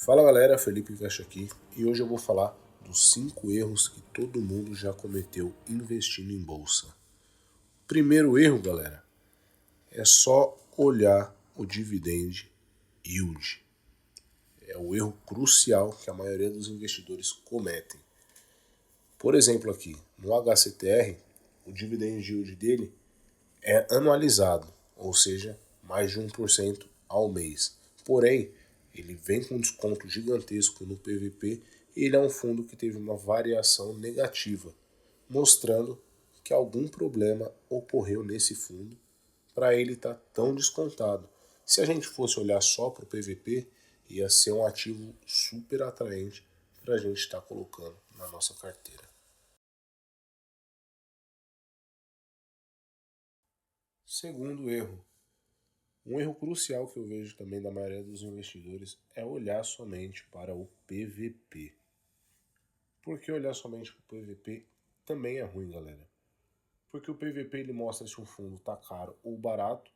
Fala galera, Felipe Investe aqui e hoje eu vou falar dos 5 erros que todo mundo já cometeu investindo em bolsa. Primeiro erro, galera, é só olhar o dividend yield. É o erro crucial que a maioria dos investidores cometem. Por exemplo aqui, no HCTR, o dividend yield dele é anualizado, ou seja, mais de 1% ao mês. Porém, ele vem com um desconto gigantesco no PVP e ele é um fundo que teve uma variação negativa, mostrando que algum problema ocorreu nesse fundo para ele estar tão descontado. Se a gente fosse olhar só para o PVP, ia ser um ativo super atraente para a gente estar colocando na nossa carteira. Segundo erro, um erro crucial que eu vejo também da maioria dos investidores é olhar somente para o PVP. Por que olhar somente para o PVP também é ruim, galera? Porque o PVP ele mostra se um fundo está caro ou barato,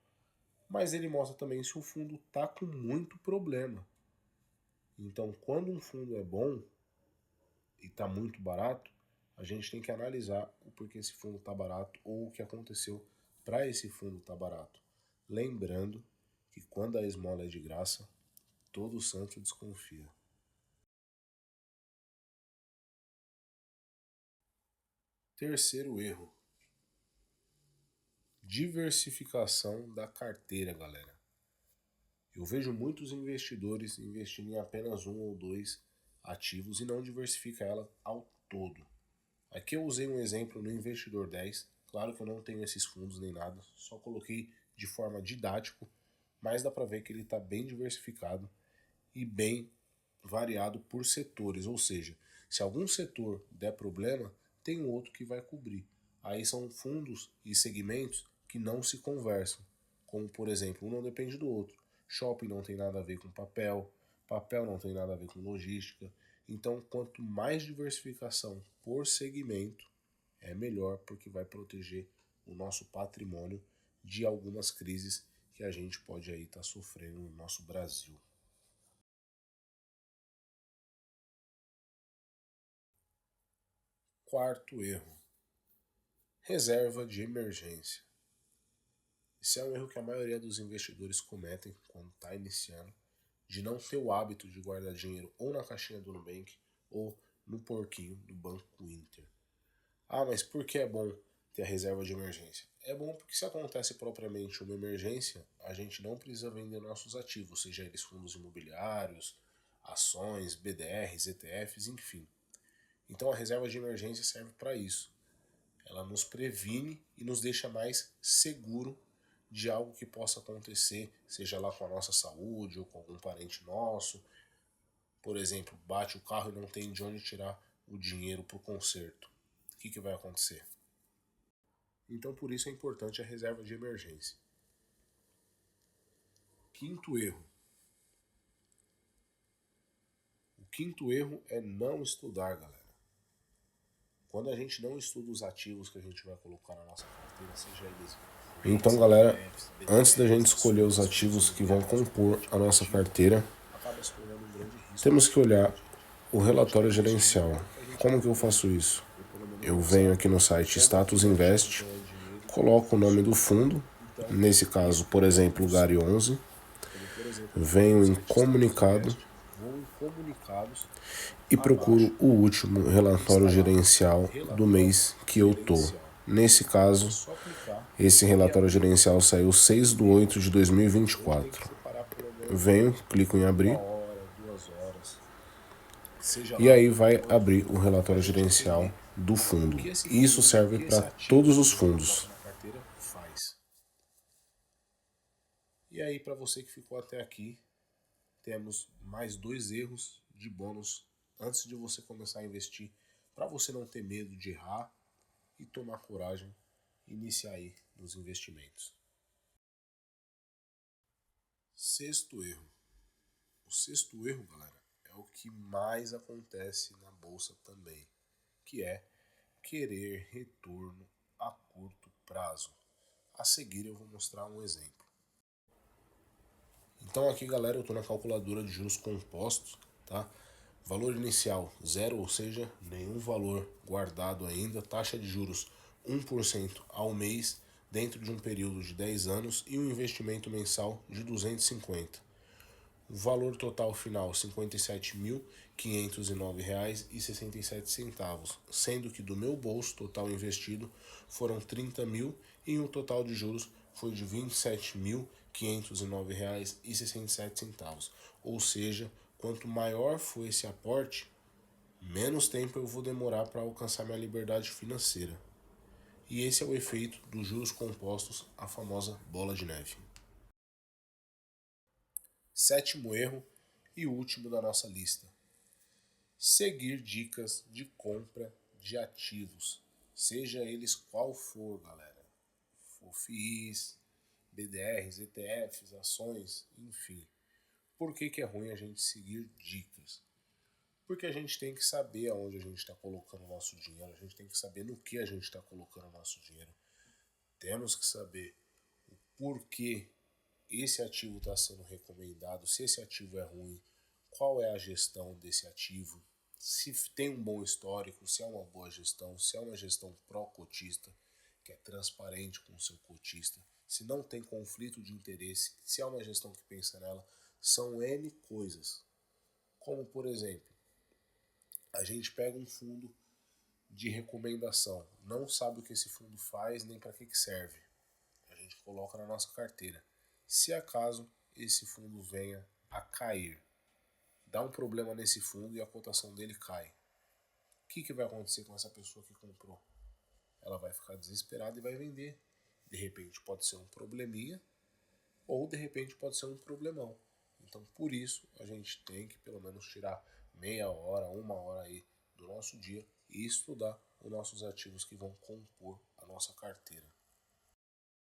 mas ele mostra também se o fundo está com muito problema. Então, quando um fundo é bom e está muito barato, a gente tem que analisar o porquê esse fundo está barato ou o que aconteceu para esse fundo estar barato. Lembrando que quando a esmola é de graça, todo santo desconfia. Terceiro erro, diversificação da carteira, galera. Eu vejo muitos investidores investindo em apenas um ou dois ativos e não diversifica ela ao todo. Aqui eu usei um exemplo no Investidor 10. Claro que eu não tenho esses fundos nem nada, só coloquei de forma didático, mas dá para ver que ele está bem diversificado e bem variado por setores, ou seja, se algum setor der problema, tem um outro que vai cobrir. Aí são fundos e segmentos que não se conversam, como por exemplo, um não depende do outro. Shopping não tem nada a ver com papel, papel não tem nada a ver com logística. Então, quanto mais diversificação por segmento, é melhor porque vai proteger o nosso patrimônio de algumas crises que a gente pode aí estar sofrendo no nosso Brasil. Quarto erro, reserva de emergência. Esse é um erro que a maioria dos investidores cometem quando está iniciando, de não ter o hábito de guardar dinheiro ou na caixinha do Nubank ou no porquinho do Banco Inter. Ah, mas por que é bom ter a reserva de emergência? É bom porque se acontece propriamente uma emergência, a gente não precisa vender nossos ativos, seja eles fundos imobiliários, ações, BDRs, ETFs, enfim. Então a reserva de emergência serve para isso. Ela nos previne e nos deixa mais seguro de algo que possa acontecer, seja lá com a nossa saúde ou com algum parente nosso. Por exemplo, bate o carro e não tem de onde tirar o dinheiro para o conserto. O que vai acontecer? Então, por isso é importante a reserva de emergência. Quinto erro. O quinto erro é não estudar, galera. Quando a gente não estuda os ativos que a gente vai colocar na nossa carteira, seja eles... Então, galera, antes da gente escolher os ativos que vão compor a nossa carteira, temos que olhar o relatório gerencial. Como que eu faço isso? Eu venho aqui no site Status Invest, coloco o nome do fundo, nesse caso, por exemplo, o GARI 11, venho em comunicado e procuro o último relatório gerencial do mês que eu tô. Nesse caso, esse relatório gerencial saiu 6/8 de 2024. Venho, clico em abrir e aí vai abrir o relatório gerencial do fundo. Isso serve para todos os fundos. E aí, para você que ficou até aqui, temos mais 2 erros de bônus antes de você começar a investir, para você não ter medo de errar e tomar coragem e iniciar aí nos investimentos. Sexto erro. O sexto erro, galera, é o que mais acontece na bolsa também, que é querer retorno a curto prazo. A seguir eu vou mostrar um exemplo. Então aqui, galera, eu estou na calculadora de juros compostos tá? Valor inicial, zero, ou seja, nenhum valor guardado ainda. Taxa de juros 1% ao mês, dentro de um período de 10 anos e um investimento mensal de 250. O valor total final, R$ 57.509,67, sendo que do meu bolso total investido foram 30 mil e o total de juros foi de R$ 27.509,67. Ou seja, quanto maior for esse aporte, menos tempo eu vou demorar para alcançar minha liberdade financeira. E esse é o efeito dos juros compostos, a famosa bola de neve. Sétimo erro e último da nossa lista: seguir dicas de compra de ativos, seja eles qual for, galera. FIIs, BDRs, ETFs, ações, enfim. Por que é ruim a gente seguir dicas? Porque a gente tem que saber aonde a gente está colocando o nosso dinheiro, a gente tem que saber no que a gente está colocando o nosso dinheiro. Temos que saber o porquê esse ativo está sendo recomendado, se esse ativo é ruim, qual é a gestão desse ativo, se tem um bom histórico, se é uma boa gestão, se é uma gestão pró-cotista, que é transparente com o seu cotista, se não tem conflito de interesse, se é uma gestão que pensa nela. São N coisas. Como, por exemplo, a gente pega um fundo de recomendação, não sabe o que esse fundo faz nem para que serve. A gente coloca na nossa carteira. Se acaso esse fundo venha a cair, dá um problema nesse fundo e a cotação dele cai, o que vai acontecer com essa pessoa que comprou? Ela vai ficar desesperada e vai vender. De repente pode ser um probleminha, ou de repente pode ser um problemão. Então por isso a gente tem que pelo menos tirar meia hora, uma hora aí do nosso dia e estudar os nossos ativos que vão compor a nossa carteira.